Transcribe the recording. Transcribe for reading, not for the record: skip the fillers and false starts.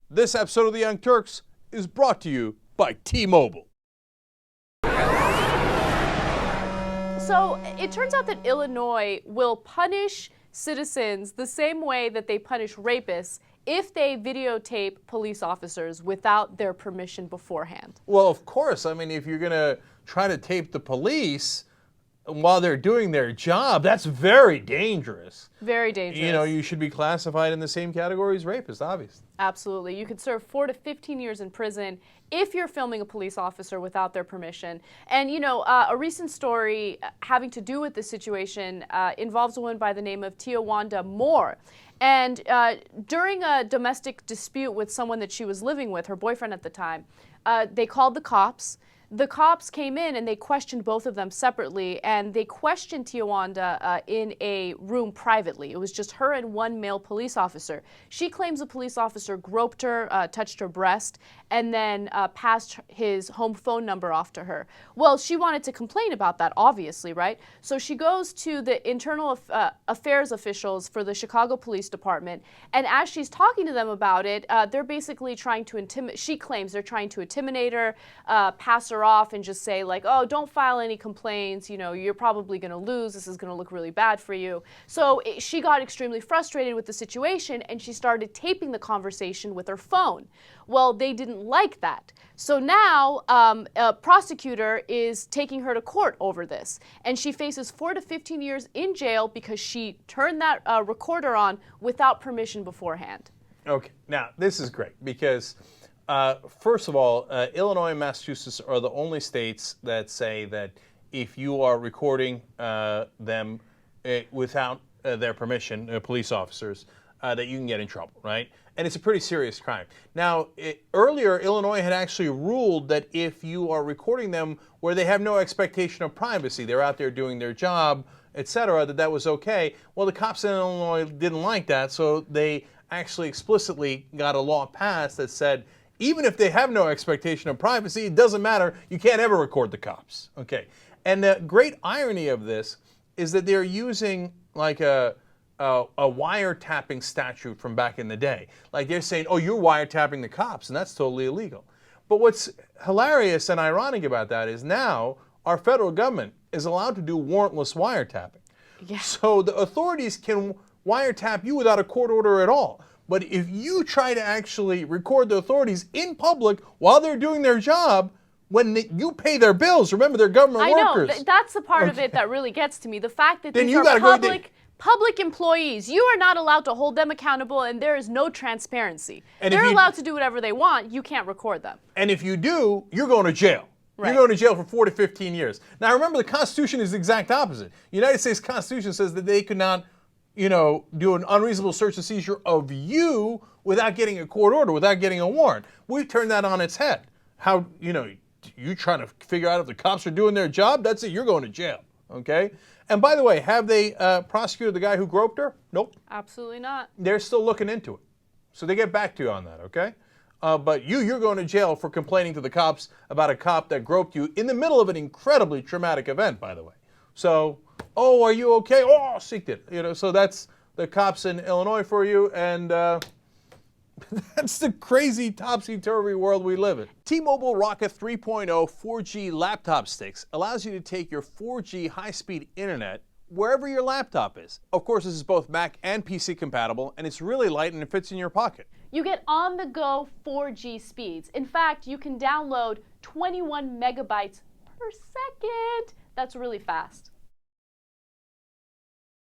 This episode of The Young Turks is brought to you by T-Mobile. So it turns out that Illinois will punish citizens the same way that they punish rapists if they videotape police officers without their permission beforehand. Well, of course. I mean, if you're going to try to tape the police while they're doing their job, that's very dangerous. Very dangerous. You know, you should be classified in the same category as rapists, obviously. Absolutely. You could serve 4 to 15 years in prison if you're filming a police officer without their permission. And, you know, a recent story having to do with this situation involves a woman by the name of Tiawanda Moore. And during a domestic dispute with someone that she was living with, her boyfriend at the time, they called the cops. The cops came in and they questioned both of them separately, and they questioned Tiawanda in a room privately. It was just her and one male police officer. She claims the police officer groped her, touched her breast, and then passed his home phone number off to her. Well, she wanted to complain about that, obviously, right? So she goes to the internal affairs officials for the Chicago Police Department, and as she's talking to them about it, they're basically trying to intimidate. She claims they're trying to intimidate her, pass her off, and just say like, "Oh, don't file any complaints. You know, you're probably going to lose. This is going to look really bad for you." So she got extremely frustrated with the situation, and she started taping the conversation with her phone. Well, they didn't like that. So now a prosecutor is taking her to court over this, and she faces 4 to 15 years in jail because she turned that recorder on without permission beforehand. Okay, now this is great because first of all, Illinois and Massachusetts are the only states that say that if you are recording them without their permission, police officers, that you can get in trouble, right? And it's a pretty serious crime. Now, earlier, Illinois had actually ruled that if you are recording them where they have no expectation of privacy, they're out there doing their job, etc., that was okay. Well, the cops in Illinois didn't like that, so they actually explicitly got a law passed that said, even if they have no expectation of privacy, it doesn't matter. You can't ever record the cops. Okay. And the great irony of this is that they're using like a wiretapping statute from back in the day. Like they're saying, oh, you're wiretapping the cops, and that's totally illegal. But what's hilarious and ironic about that is now our federal government is allowed to do warrantless wiretapping. Yeah. So the authorities can wiretap you without a court order at all. But if you try to actually record the authorities in public while they're doing their job, when you pay their bills, remember they're government workers. I know, that's the part of it that really gets to me. The fact that Then these you are gotta public employees. You are not allowed to hold them accountable, and there is no transparency. And they're allowed to do whatever they want. You can't record them. And if you do, you're going to jail. Right. You're going to jail for 4 to 15 years. Now remember, the Constitution is the exact opposite. The United States Constitution says that they could not, you know, do an unreasonable search and seizure of you without getting a court order, without getting a warrant. We've turned that on its head. How, you know, you trying to figure out if the cops are doing their job? That's it. You're going to jail. Okay? And by the way, have they prosecuted the guy who groped her? Nope. Absolutely not. They're still looking into it. So they get back to you on that, okay? But you're going to jail for complaining to the cops about a cop that groped you in the middle of an incredibly traumatic event, by the way. So, oh, are you okay? Oh, seeked it. You know, so that's the cops in Illinois for you, and that's the crazy topsy-turvy world we live in. T-Mobile Rocket 3.0 4G laptop sticks allows you to take your 4G high-speed internet wherever your laptop is. Of course, this is both Mac and PC compatible, and it's really light and it fits in your pocket. You get on-the-go 4G speeds. In fact, you can download 21 megabytes per second. That's really fast.